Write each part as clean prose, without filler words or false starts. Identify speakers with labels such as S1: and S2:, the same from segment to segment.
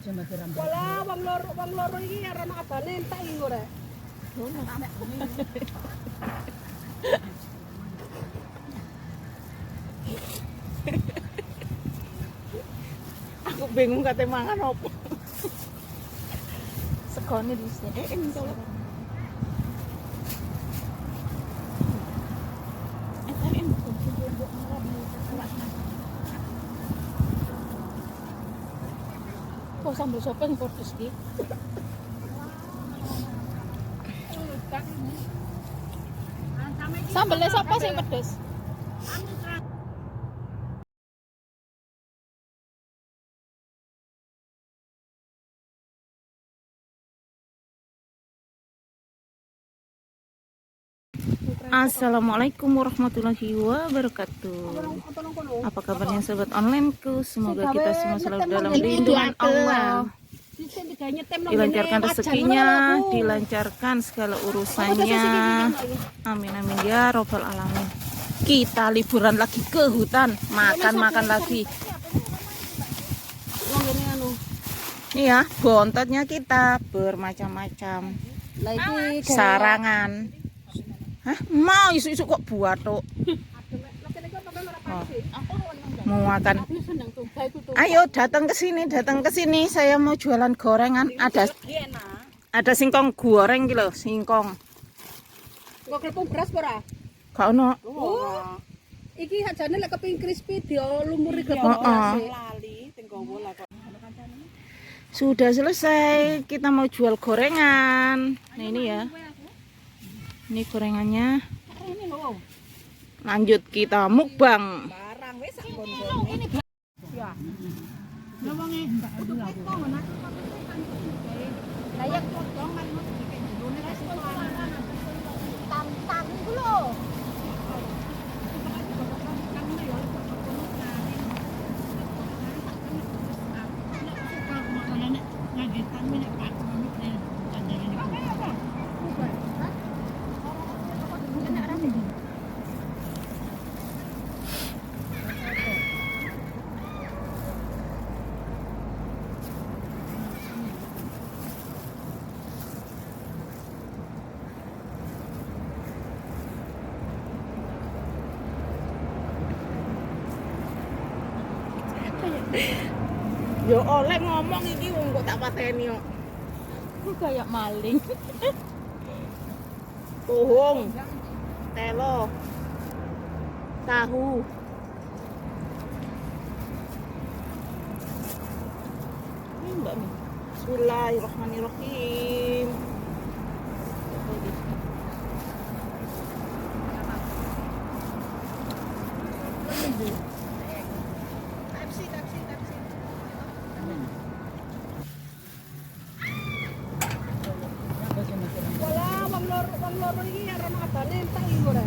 S1: Wala wong loro iki arep abane entek iki ora.
S2: Aku bingung kate mangan opo.
S3: Segone di sini.
S2: Entuk.
S3: Kok sambal sopo sing pedes iki? Sambelnya sopo sing pedes? Assalamualaikum warahmatullahi wabarakatuh. Apa kabarnya sobat onlineku? Semoga kita semua selalu dalam lindungan Allah. Dilancarkan rezekinya, dilancarkan segala urusannya. Amin amin ya robbal alamin. Kita liburan lagi ke hutan, makan lagi. Nih ya, bontetnya kita bermacam-macam. Sarangan. Hah? Mau isu-isu kok buat tuh. Oh. Mau makan. Ayo datang ke sini. Saya mau jualan gorengan. Ada singkong goreng gitu, singkong.
S1: Kok klepon beras ora?
S2: Gak ono.
S1: Oh. Iki ajane lek kepengin crispy dia lumuri glepon beras. Lali tenggowo lah kok.
S2: Sudah selesai. Kita mau jual gorengan. Nah ini ya. Ini gorengannya. Lanjut kita mukbang.
S1: Barang wis sak bon-bon. Ya. Nawonge kudu kok ngono. Layak potongan tang-tang iku lho.
S2: Yo oleh ngomong iki wong kok tak pateni kok.
S3: Ku kayak maling.
S2: Pohong. Telo. Tahu. Ini Mbak Mi. Bismillahirrahmanirrahim.
S1: Wala wong loro iki arep abane entek iki ora.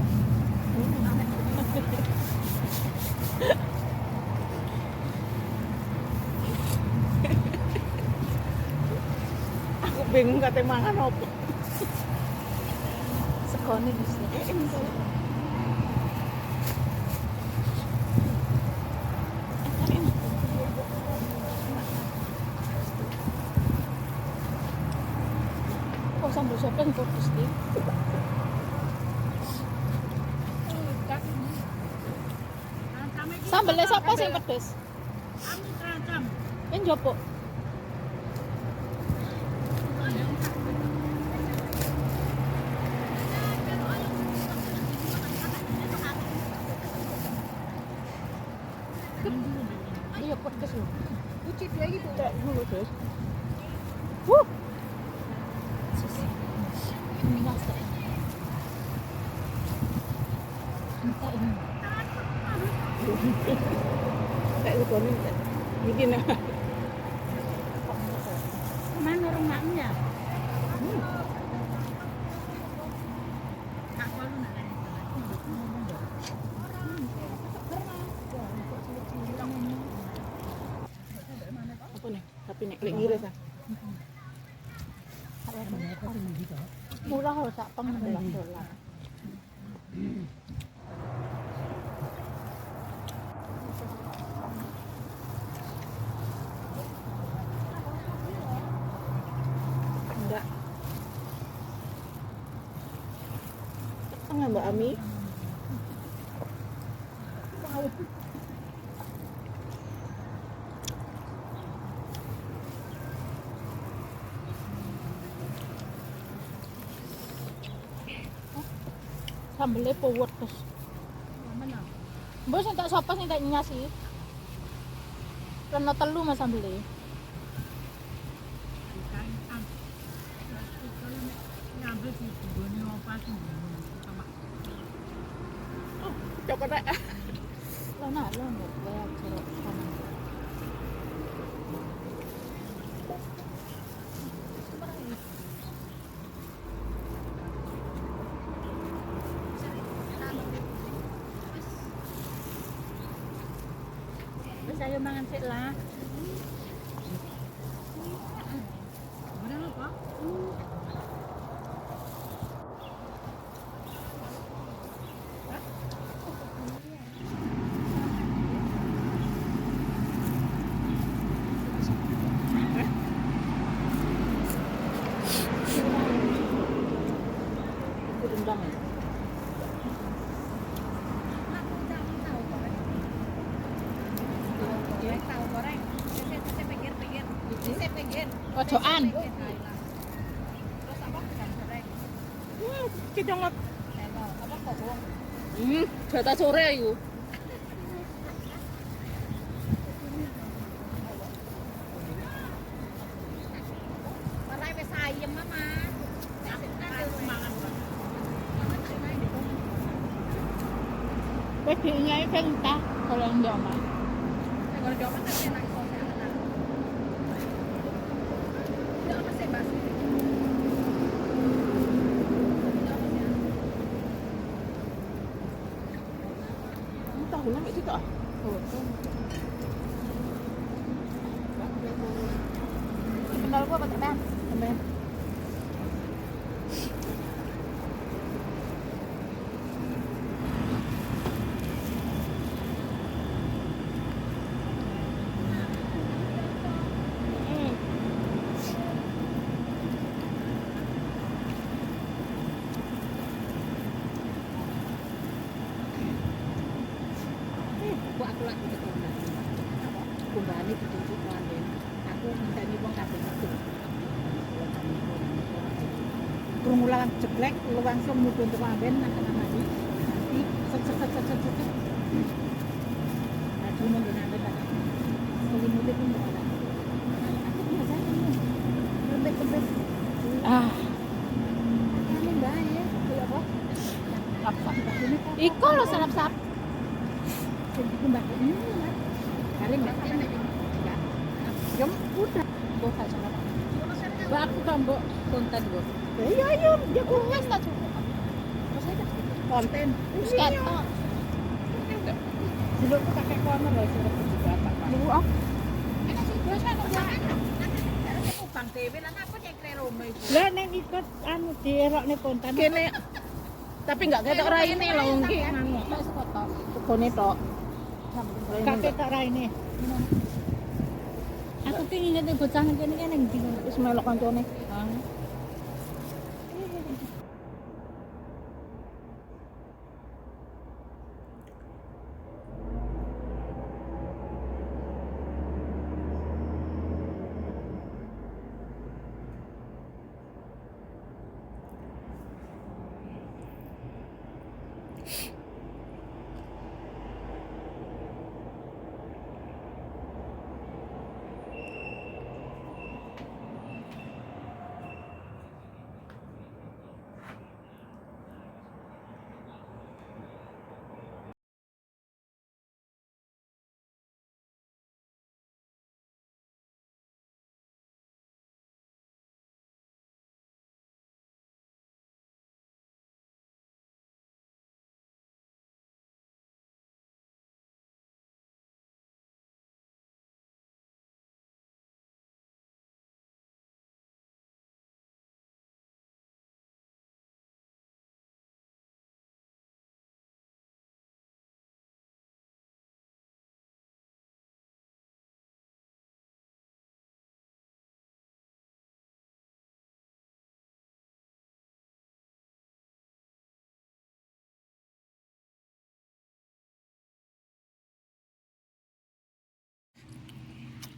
S2: Aku bingung kate mangan opo.
S3: Segone di sini. Kok sambal sopo sing pedes iki? Sambelnya sopo sing pedes? Yang jopo. Iya pedes lho.
S1: Uci dia iki tuh.
S2: Cek dulu, Guys.
S3: Minyak teh. Entek ini.
S2: Cek legone. Iki nah.
S3: Mana rumahnya?
S2: Apa nih? Tapi nek lek ngiris ah.
S3: Murah loh sak peng $16.
S2: Mbak Ami. Sambelnya puwet terus. Mbak sing tak sapa sing tak nyasi. Rena telu mas sambelnya. Coba deh. Lo nak lo nggak boleh cerok sama. Wis ayo mangan sik lah. Rendang ya? Kocokan. Kita ngot. Jatah sore iku. Marai wis ayem, Mama. Wis dinyai kan entah kalau enggak mah. Kalau enggak mah kan enak sosnya enak. Enggak apa sih, Mas? Tahu lah itu tak. Oh. Kenal gua apa teman? Teman. Aku lagi ketemu kumbani ditunjuk London. Aku minta nih wong kabeh metu. Kerumulan jeblek langsung mudun ke London nang namanya. Nanti set. Nah, cuma dengan ada. Selimutnya pun ada. Aku biasa ini. Lembek. Ini mbak ya. Kayak apa? Apa? Iko lo sarap-sarap. Jadi mbak ini mas, kali mbak ini enggak, jam udah, bosan sama. Mbak aku tambah konten bos. Iya, dia kurang tak cukup. Terus aja konten, skat. Dulu aku pakai corner loh, sudah juga apa? Dulu ah. Enak sih, biasa nggak. Bang Dewi lah apa yang keren rumah itu? Lah neng ikut anu dirok nih konten. Kene. Tapi enggak ketok raine lho nggih nganu. Tak sekotok. Tegone tok. Kakek tak raine. Aku ki nginget bocah nang kene kan nang ndi wis melok kancane.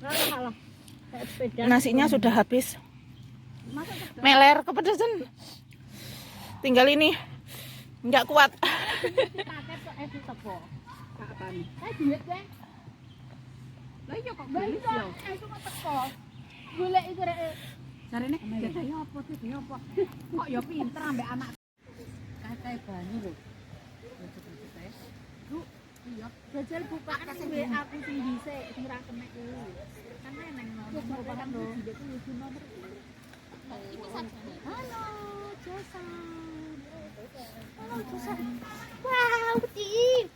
S2: Salah. Kayak sepeda.
S3: Nasinya sudah habis. Meler kepedesan. Tinggal ini. Nggak kuat.
S2: Paket kok teko.
S1: Kapan?
S2: Duit deh.
S1: Lah iya kok
S2: Lah
S1: gelis
S2: iya,
S1: yo.
S2: aku kok teko. Golek iki rek.
S1: Jarene jadinya apa sih? Ya apa? Kok ya pinter ambek anak. Kayak banyu lho. Bu, iya.
S2: Jajal buka sing aku sing dhisik sing ra kenek kuwi. Kan neng nomor kan lho. Iki nomor. Iki sajane. Halo, Jason. Halo, Jason. Wow, Putih.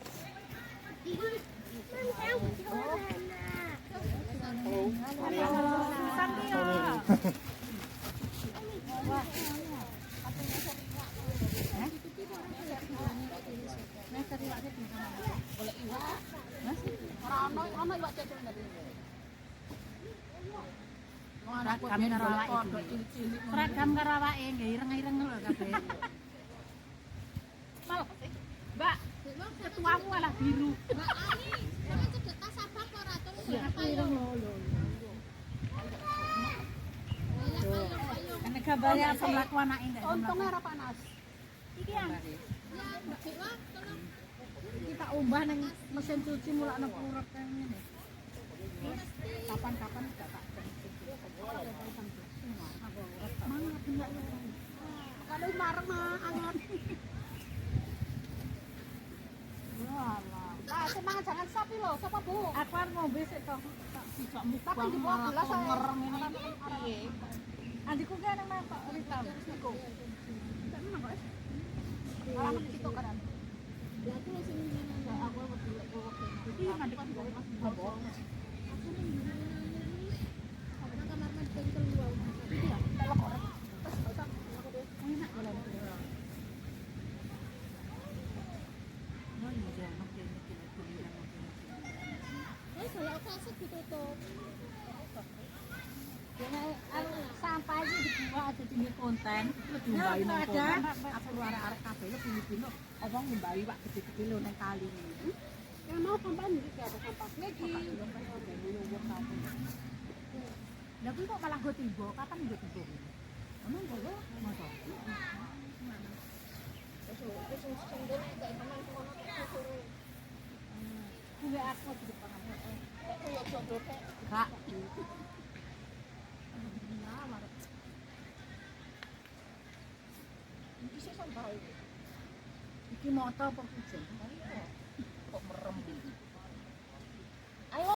S1: Seragam karo awake nggih ireng-ireng lho kabeh. Mal, Mbak, ketuamu malah biru. Mbak Ani, jangan cedek tas abang kok ratu berapa yo. Nek gambare apa mlaku anake ndak. Untungnya ora panas. Iki yang. Ya, Mbak Dewa, tolong. Kita umbah ning mesin cuci mulakno urep kaya ngene. Kapan-kapan gak tak mana punya kalau marah mah anget. Walah. Ah, semangat jangan sapi loh, siapa Bu? Aku kan ngombe sik toh. Tak dijak muka. Tapi di bawah gelas saya. Piye? Andiku ki nang Pak Rita. Iku. Tak nang kok. Alamat situ kan. Ya aku langsung ngene. Aku wedi kok. Iki mandek kok. Apa? Aku ning kamar mandi bengkel luar. Iya, telok korek. Terus aku deh. Enak jalan. Kalau kasut ditutup. Sampah ini dibuat jadi konten, terus diumbahi nang konten. Apa lu arek-arek kabeh lu pilih-pilih omong ngumbahi wak gede-gede lho nang kali ini. Yang mau sampah iki ada sampah. Iki. Lah kuwi kok malah go tiba, kapan go tiba? Emang go masa? Kuwi aku di depan aku. Kok jodoh kek. Kak. Iki sampah iki. Iki moto apa hujan?